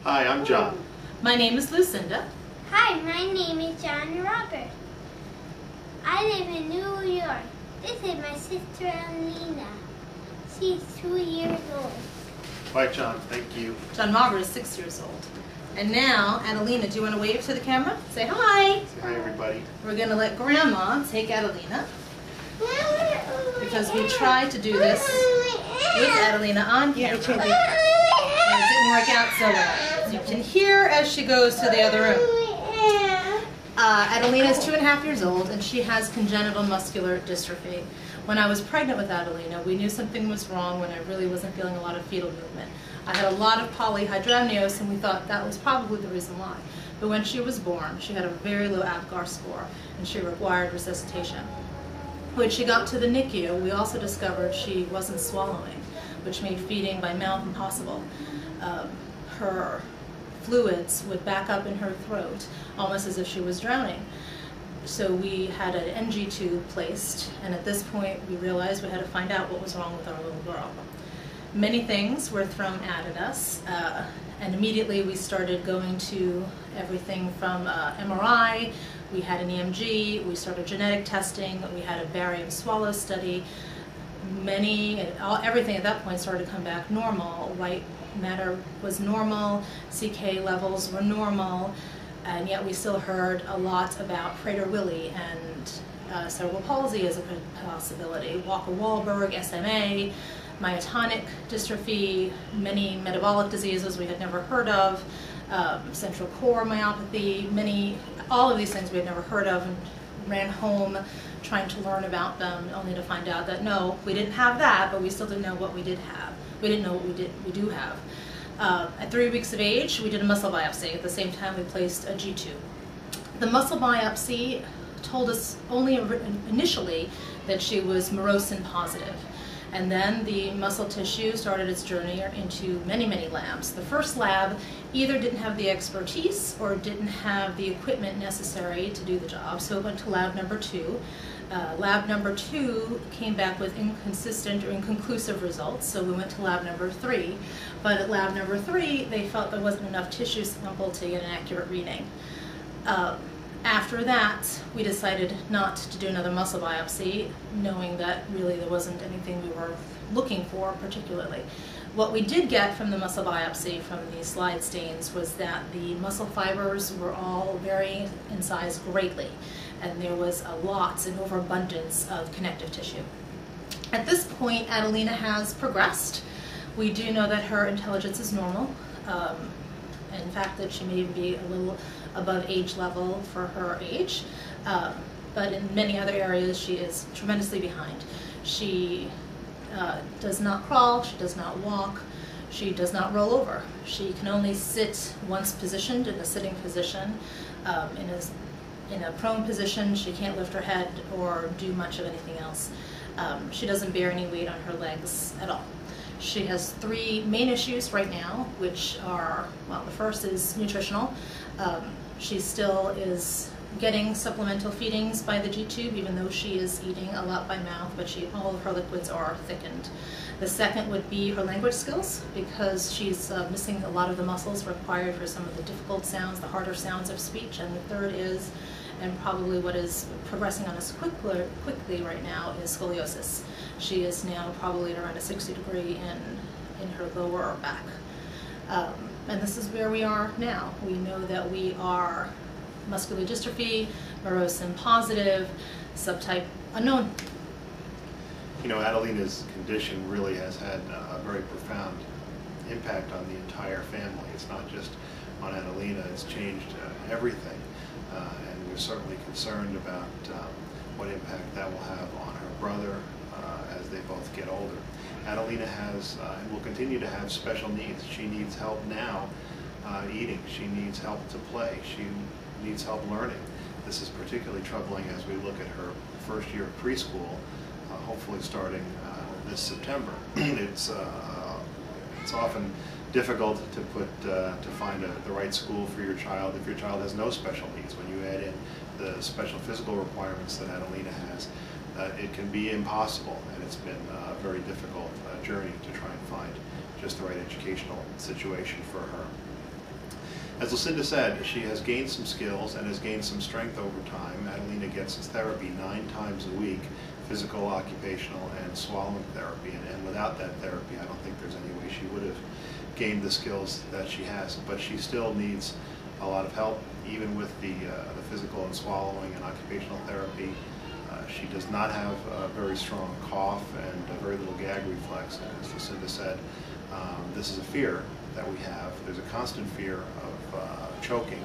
Hi, I'm John. My name is Lucinda. Hi, my name is John Robert. I live in New York. This is my sister Adelina. She's 2 years old. Bye, John. Thank you. John Robert is 6 years old. And now, Adelina, do you want to wave to the camera? Say hi. Say hi, everybody. We're going to let Grandma take Adelina because we tried to do this with Adelina on camera. And it didn't work out so well. As you can hear as she goes to the other room. Adelina is 2.5 years old and she has congenital muscular dystrophy. When I was pregnant with Adelina, we knew something was wrong when I really wasn't feeling a lot of fetal movement. I had a lot of polyhydramnios and we thought that was probably the reason why. But when she was born, she had a very low APGAR score and she required resuscitation. When she got to the NICU, we also discovered she wasn't swallowing, which made feeding by mouth impossible. Her fluids would back up in her throat, almost as if she was drowning. So we had an NG tube placed, and at this point we realized we had to find out what was wrong with our little girl. Many things were thrown at us, and immediately we started going to everything from MRI, we had an EMG, we started genetic testing, we had a barium swallow study. Everything at that point started to come back normal. White matter was normal, CK levels were normal, and yet we still heard a lot about Prader-Willi and cerebral palsy as a possibility, Walker-Wahlberg, SMA, myotonic dystrophy, many metabolic diseases we had never heard of, central core myopathy, all of these things we had never heard of, and ran home trying to learn about them, only to find out that no, we didn't have that, but we still didn't know what we did have. We didn't know what we do have. At 3 weeks of age, we did a muscle biopsy. At the same time, we placed a G-tube. The muscle biopsy told us only initially that she was Morosin positive. And then the muscle tissue started its journey into many, many labs. The first lab either didn't have the expertise or didn't have the equipment necessary to do the job, so it went to lab number 2. Lab number 2 came back with inconsistent or inconclusive results, so we went to lab number 3. But at lab number 3, they felt there wasn't enough tissue sample to get an accurate reading. After that, we decided not to do another muscle biopsy, knowing that really there wasn't anything we were looking for particularly. What we did get from the muscle biopsy from the slide stains was that the muscle fibers were all varying in size greatly, and there was a lot, an overabundance of connective tissue. At this point, Adelina has progressed. We do know that her intelligence is normal. In fact, that she may be a little above age level for her age, but in many other areas she is tremendously behind. She does not crawl, she does not walk, she does not roll over. She can only sit once positioned in a sitting position. In a prone position, she can't lift her head or do much of anything else. She doesn't bear any weight on her legs at all. She has 3 main issues right now, which are, well, the first is nutritional. She still is getting supplemental feedings by the G-tube, even though she is eating a lot by mouth, but all of her liquids are thickened. The second would be her language skills, because she's missing a lot of the muscles required for some of the difficult sounds, the harder sounds of speech. And the third is, and probably what is progressing on us quickly right now, is scoliosis. She is now probably at around a 60 degree in her lower back. And this is where we are now. We know that we are muscular dystrophy, Morosin positive, subtype unknown. You know, Adelina's condition really has had a very profound impact on the entire family. It's not just on Adelina, it's changed everything. And we're certainly concerned about what impact that will have on her brother as they both get older. Adelina has and will continue to have special needs. She needs help now eating. She needs help to play. She needs help learning. This is particularly troubling as we look at her first year of preschool, hopefully starting this September. It's often difficult to find the right school for your child if your child has no special needs. When you add in the special physical requirements that Adelina has, it can be impossible, and it's been a very difficult journey to try and find just the right educational situation for her. As Lucinda said, she has gained some skills and has gained some strength over time. Adelina gets therapy 9 times a week, physical, occupational, and swallowing therapy. And without that therapy, I don't think there's any way she would have gained the skills that she has. But she still needs a lot of help, even with the physical and swallowing and occupational therapy. She does not have a very strong cough and a very little gag reflex. And as Lucinda said, this is a fear that we have. There's a constant fear of choking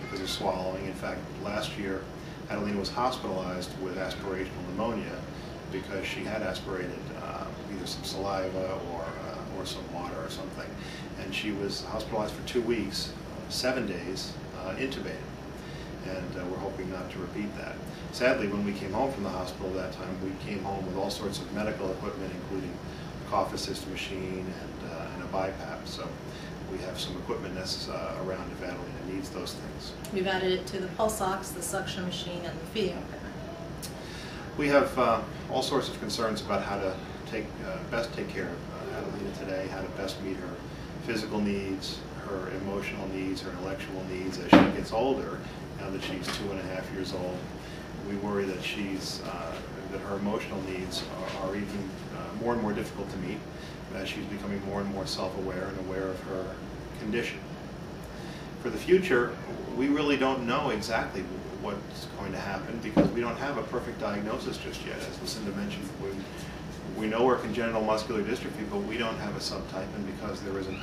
because of swallowing. In fact, last year, Adelina was hospitalized with aspirational pneumonia because she had aspirated either some saliva or some water or something. And she was hospitalized for 2 weeks, 7 days, intubated. And we're hoping not to repeat that. Sadly, when we came home from the hospital that time, we came home with all sorts of medical equipment, including a cough assist machine and a BiPAP. So we have some equipment that's around if Adelina needs those things. We've added it to the pulse ox, the suction machine, and the feeding equipment. We have all sorts of concerns about how to best take care of Adelina today, how to best meet her physical needs, her emotional needs, her intellectual needs as she gets older. Now that she's 2.5 years old, we worry that that her emotional needs are even more and more difficult to meet as she's becoming more and more self-aware and aware of her condition. For the future, we really don't know exactly what's going to happen because we don't have a perfect diagnosis just yet. As Lucinda mentioned, we know we're congenital muscular dystrophy, but we don't have a subtype, and because there isn't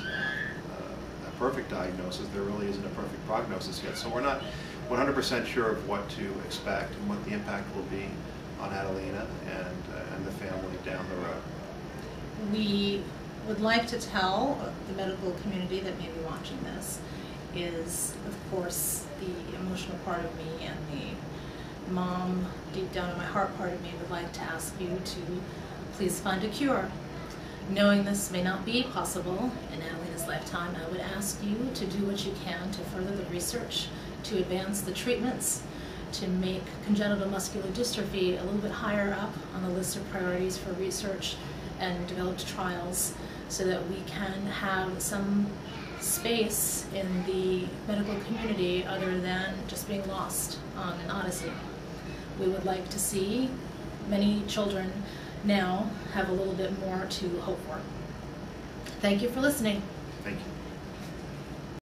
a perfect diagnosis, there really isn't a perfect prognosis yet. So we're not 100% sure of what to expect and what the impact will be on Adelina and the family down the road. We would like to tell the medical community that may be watching this is, of course, the emotional part of me and the mom, deep down in my heart part of me would like to ask you to please find a cure. Knowing this may not be possible in Adelina's lifetime, I would ask you to do what you can to further the research, to advance the treatments, to make congenital muscular dystrophy a little bit higher up on the list of priorities for research and developed trials so that we can have some space in the medical community other than just being lost on an odyssey. We would like to see many children now have a little bit more to hope for. Thank you for listening. Thank you.